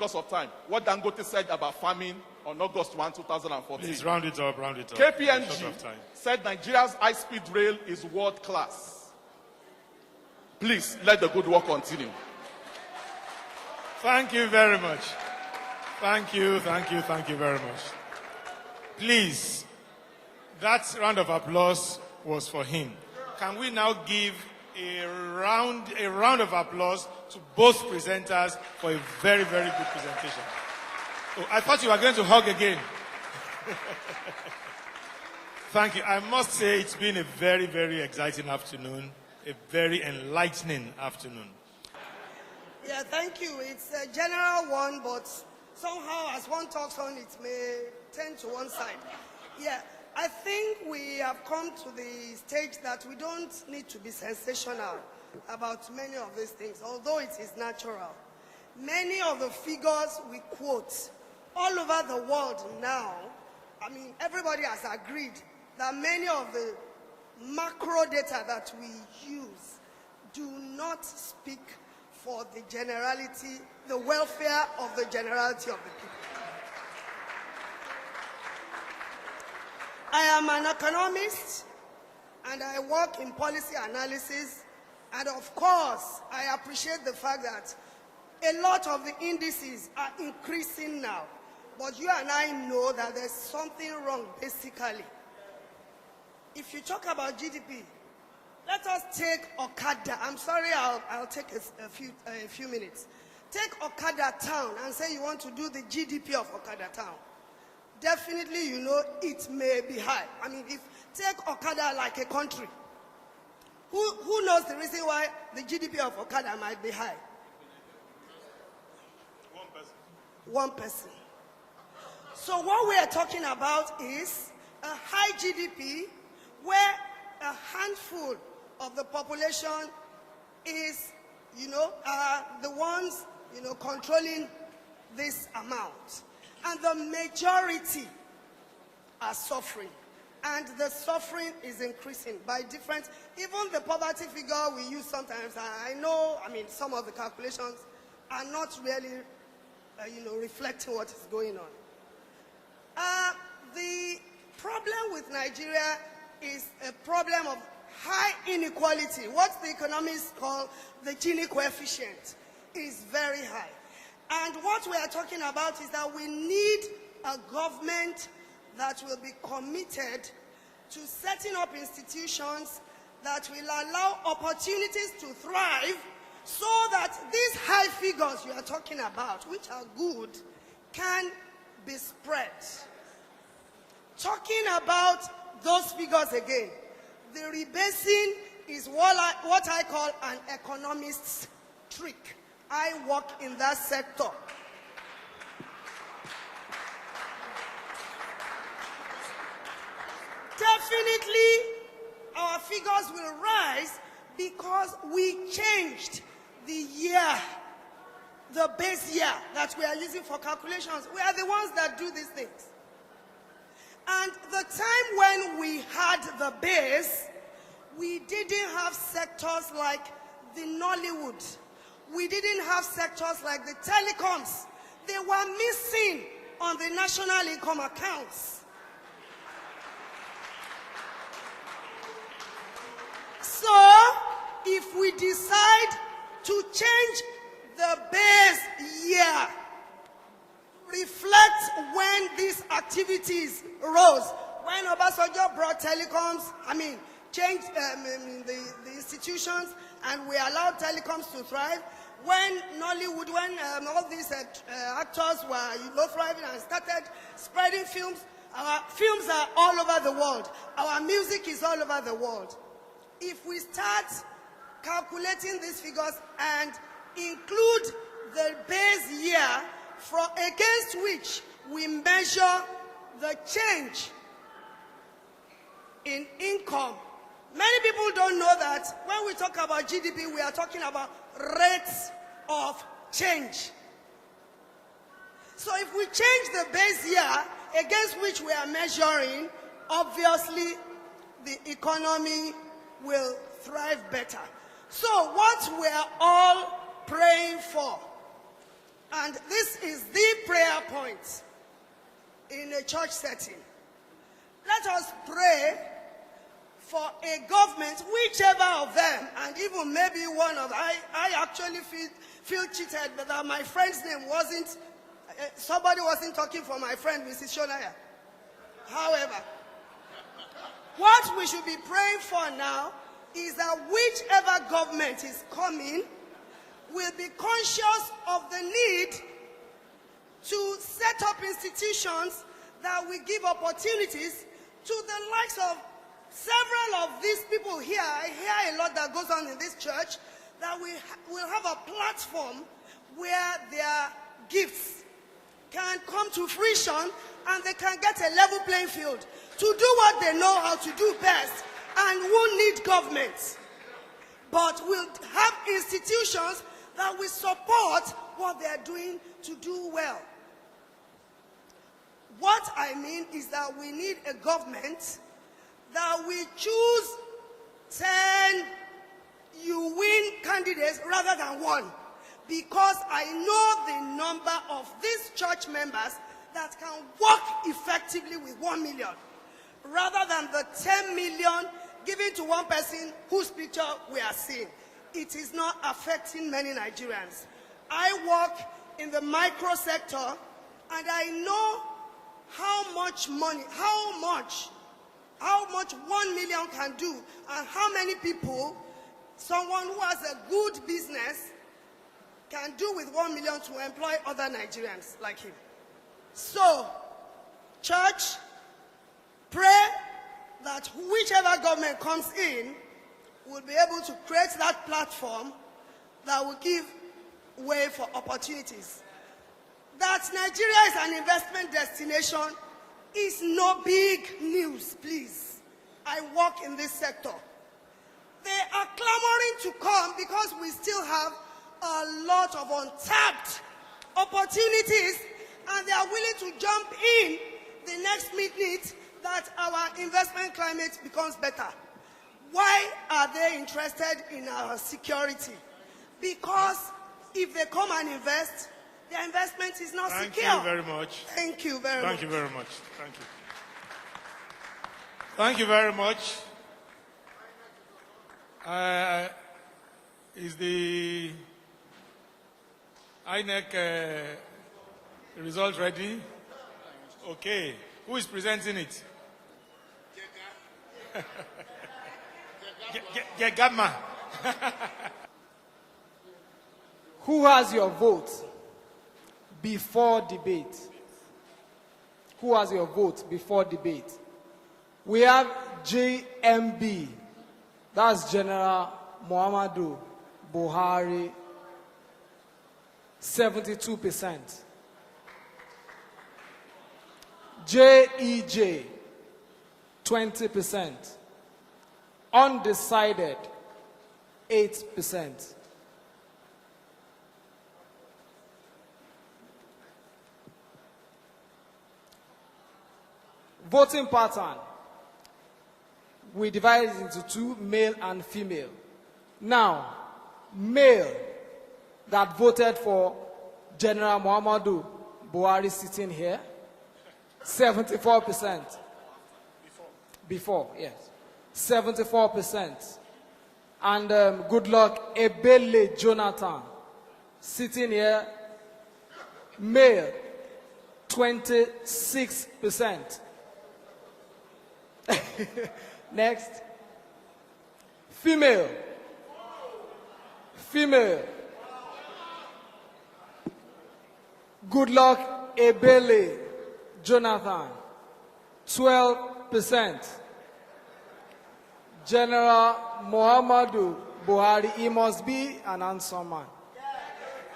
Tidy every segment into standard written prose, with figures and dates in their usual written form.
because of time, what Dangote said about farming on August 1, 2014. Please round it up, round it up. KPMG said Nigeria's high-speed rail is world-class. Please, let the good work continue. Thank you very much. Thank you very much. Please, that round of applause was for him. Can we now give a round of applause to both presenters for a very, very good presentation? Oh, I thought you were going to hug again. Thank you. I must say it's been a very, very exciting afternoon, a very enlightening afternoon. Yeah, thank you. It's a general one, but somehow as one talks on, it may tend to one side. Yeah, I think we have come to the stage that we don't need to be sensational about many of these things, although it is natural. Many of the figures we quote all over the world now, I mean, everybody has agreed that many of the macro data that we use do not speak for the generality, the welfare of the generality of the people. I am an economist and I work in policy analysis, and of course I appreciate the fact that a lot of the indices are increasing now, but you and I know that there's something wrong basically. If you talk about GDP, let us take Okada. I'm sorry, I'll take a few minutes. Take Okada town and say you want to do the GDP of Okada town. Definitely, you know, it may be high. I mean, if take Okada like a country, who knows the reason why the GDP of Okada might be high? One person. One person. So what we are talking about is a high GDP where a handful of the population is, you know, the ones, you know, controlling this amount. And the majority are suffering. And the suffering is increasing by different, even the poverty figure we use sometimes, I know, I mean, some of the calculations are not really, you know, reflecting what is going on. The problem with Nigeria is a problem of high inequality. What the economists call the Gini coefficient is very high. And what we are talking about is that we need a government that will be committed to setting up institutions that will allow opportunities to thrive so that these high figures you are talking about, which are good, can be spread. Talking about those figures again, the rebasing is what I call an economist's trick. I work in that sector. Definitely, our figures will rise because we changed the year, the base year that we are using for calculations. We are the ones that do these things. And the time when we had the base, we didn't have sectors like the Nollywood. We didn't have sectors like the telecoms. They were missing on the national income accounts. So, if we decide to change the base year, reflect when these activities rose, when Obasanjo brought telecoms, changed the institutions, and we allowed telecoms to thrive. When Nollywood, when all these actors were thriving and started spreading films, our films are all over the world. Our music is all over the world. If we start calculating these figures and include the base year against which we measure the change in income, many people don't know that when we talk about GDP, we are talking about rates of change. So if we change the base year against which we are measuring, obviously the economy will thrive better. So what we are all praying for, And this is the prayer point in a church setting. Let us pray for a government, whichever of them, and even maybe one of, I actually feel cheated that my friend's name wasn't, somebody wasn't talking for my friend, Mrs. Shonaya. However, what we should be praying for now is that whichever government is coming will be conscious of the need to set up institutions that will give opportunities to the likes of several of these people here. I hear a lot that goes on in this church, that we will have a platform where their gifts can come to fruition and they can get a level playing field to do what they know how to do best and won't need government. But we'll have institutions that will support what they're doing to do well. What I mean is that we need a government that will choose 10 you win candidates rather than one. Because I know the number of these church members that can work effectively with 1 million, rather than the 10 million given to one person whose picture we are seeing. It is not affecting many Nigerians. I work in the micro sector, and I know how much money, how much 1 million can do, and how many people someone who has a good business can do with 1 million to employ other Nigerians like him. So, church, pray that whichever government comes in will be able to create that platform that will give way for opportunities. That Nigeria is an investment destination is no big news, please. I work in this sector. They are clamoring to come because we still have a lot of untapped opportunities, and they are willing to jump in the next minute that our investment climate becomes better. Why are they interested in our security? Because if they come and invest, their investment is not secure. Thank you very much. Thank you very much. Thank you very much. Thank you. Thank you very much. Is the INEC result ready? Okay. Who is presenting it? Gamma. Who has your vote before debate? Who has your vote before debate? We have JMB, that's General Muhammadu Buhari, 72%. JEJ, 20%. Undecided, 8%. Voting pattern, we divide it into two, male and female. Now, male that voted for General Muhammadu Buhari sitting here, 74%. Before, yes. 74%. And good luck, Ebele Jonathan, sitting here, male, 26%. Next. Female. Female. Good luck, Ebele Jonathan, 12%. General Muhammadu Buhari, he must be an handsome man,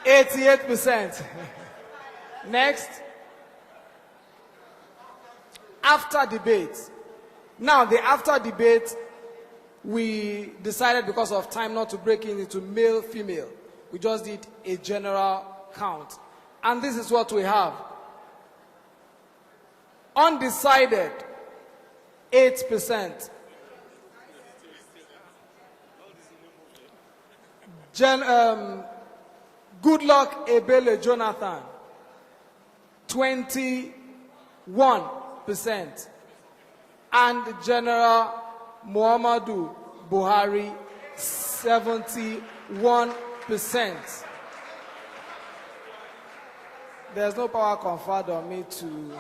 88%. Next. After debate. Now, the after debate, we decided because of time not to break it into male, female. We just did a general count. And this is what we have. Undecided, 8%. Goodluck Ebele Jonathan, 21%. And General Muhammadu Buhari, 71%. There's no power conferred on me to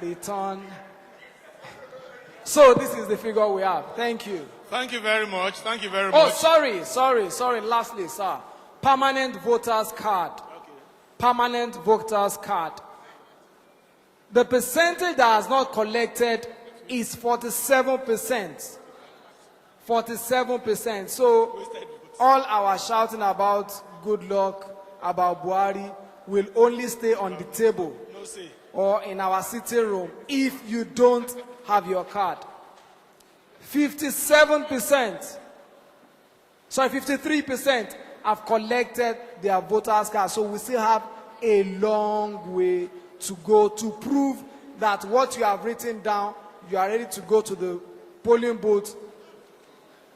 return. So this is the figure we have. Thank you. Thank you very much. Thank you very Oh, much. sorry. Lastly, sir. Permanent voters card. Okay. Permanent voters card. The percentage that has not collected is 47%. 47%. So all our shouting about good luck, about Buhari, will only stay on the table No say. or in our sitting room if you don't have your card. 53% have collected their voters card. So we still have a long way to go to prove that what you have written down, you are ready to go to the polling booth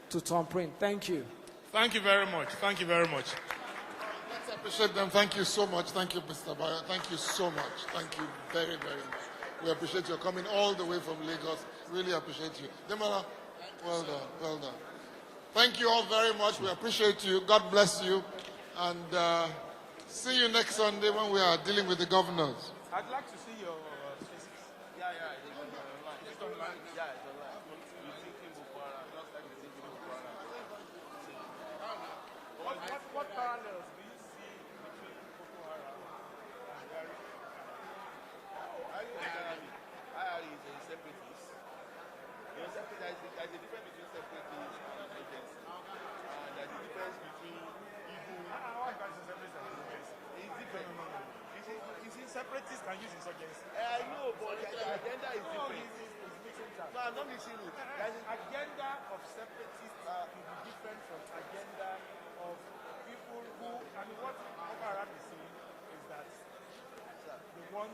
to thumbprint. Thank you. Thank you very much. Thank you very much. Let's appreciate them. Thank you so much. Thank you, Mr. Bayo. Thank you so much. Thank you very, very much. We appreciate you coming all the way from Lagos. Really appreciate you. Demola, well done. Well done. Thank you all very much. We appreciate you. God bless you. And see you next Sunday when we are dealing with the governors. I'd like to see your faces. Yeah, it's online. It's online. Yeah, it's online. What parallels do you see between Boko Haram and Buhari? Buhari is a separatist. There's a difference between separatists and agents. And there's a difference between Igbo. How is that separatist and agents? It's different. No. You see, separatists can use insurgency. I know, but the agenda is different. No, I'm not mixing it. There's an agenda of separatists will be different from agenda of people who, I mean, what Boko Haram is saying is that they want